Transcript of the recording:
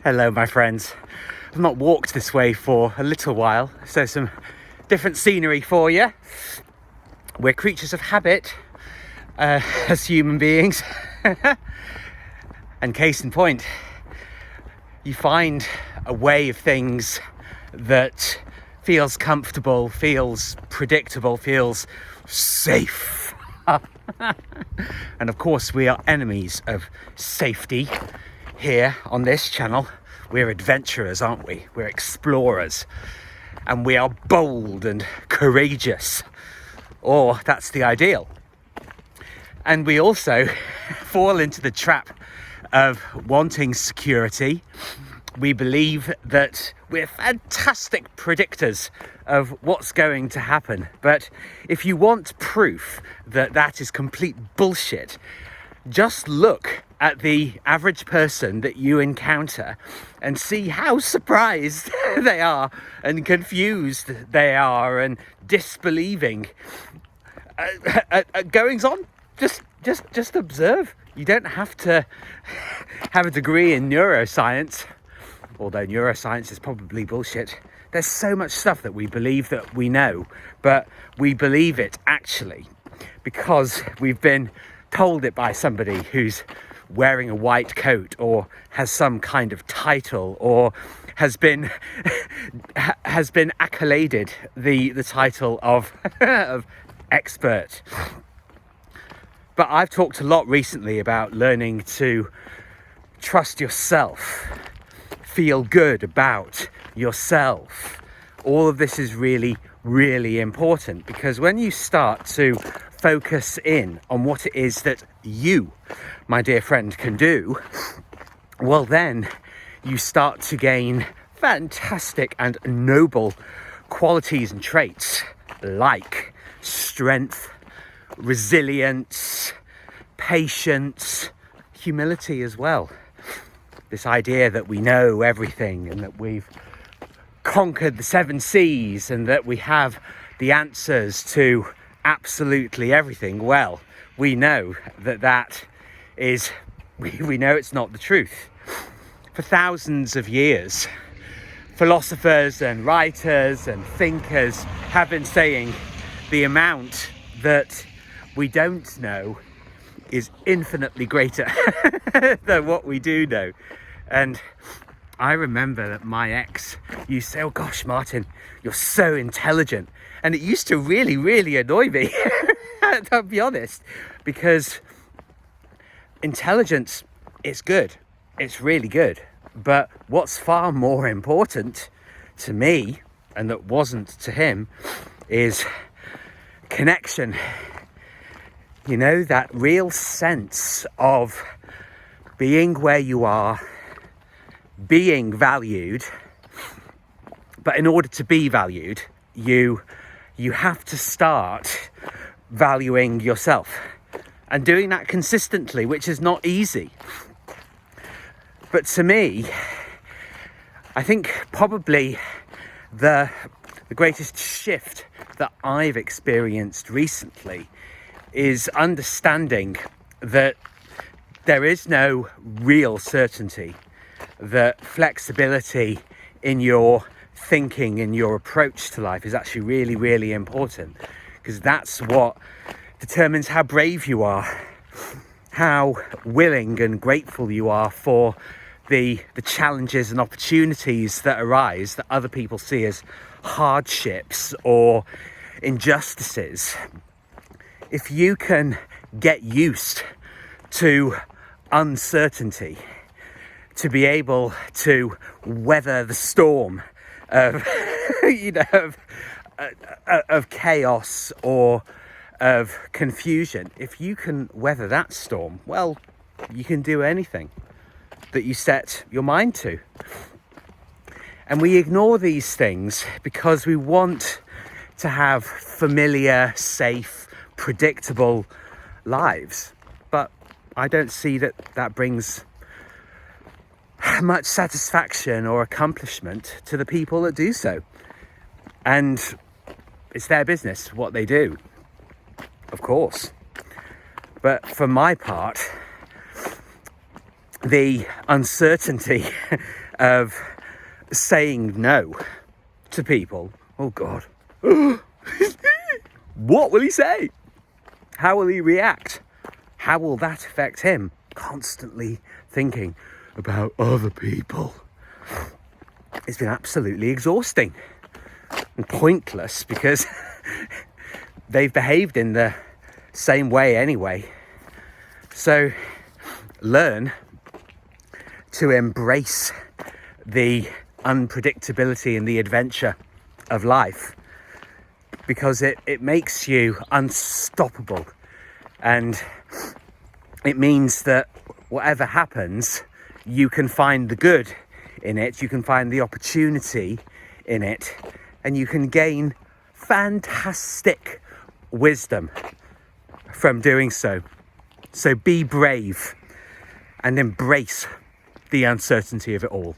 Hello, my friends. I've not walked this way for a little while, so some different scenery for you. We're creatures of habit as human beings. And case in point, you find a way of things that feels comfortable, feels predictable, feels safe. And of course, we are enemies of safety. Here on this channel, we're adventurers, aren't we? We're explorers, and we are bold and courageous, or that's the ideal. And we also fall into the trap of wanting security. We believe that we're fantastic predictors of what's going to happen, but if you want proof that that is complete bullshit, just look at the average person that you encounter and see how surprised they are and confused they are and disbelieving goings on. Just observe. You don't have to have a degree in neuroscience, although neuroscience is probably bullshit. There's so much stuff that we believe that we know, but we believe it actually because we've been told it by somebody who's wearing a white coat or has some kind of title or has been accoladed the title of of expert. But I've talked a lot recently about learning to trust yourself, feel good about yourself. All of this is really, really important, because when you start to focus in on what it is that you, my dear friend, can do, well then you start to gain fantastic and noble qualities and traits like strength, resilience, patience, humility as well. This idea that we know everything and that we've conquered the 7 seas and that we have the answers to absolutely everything. Well, we know that is, we know it's not the truth. For thousands of years, philosophers and writers and thinkers have been saying the amount that we don't know is infinitely greater than what we do know. And I remember that my ex used to say, "Oh gosh, Martin, you're so intelligent." And it used to really, really annoy me, to be honest, because intelligence is good. It's really good. But what's far more important to me, and that wasn't to him, is connection. You know, that real sense of being where you are, being valued. But in order to be valued, you have to start valuing yourself and doing that consistently, which is not easy. But to me, I think probably the greatest shift that I've experienced recently is understanding that there is no real certainty, that flexibility in your thinking, in your approach to life is actually really, really important, because that's what determines how brave you are, how willing and grateful you are for the challenges and opportunities that arise that other people see as hardships or injustices. If you can get used to uncertainty, to be able to weather the storm of of chaos or of confusion, if you can weather that storm, well, you can do anything that you set your mind to. And we ignore these things because we want to have familiar, safe, predictable lives. But I don't see that brings much satisfaction or accomplishment to the people that do so. And it's their business what they do, of course. But for my part, the uncertainty of saying no to people. Oh God. What will he say? How will he react? How will that affect him? Constantly thinking about other people. It's been absolutely exhausting and pointless because they've behaved in the same way anyway. So learn to embrace the unpredictability and the adventure of life, because it makes you unstoppable, and it means that whatever happens, you can find the good in it, you can find the opportunity in it, and you can gain fantastic wisdom from doing so. So be brave and embrace the uncertainty of it all.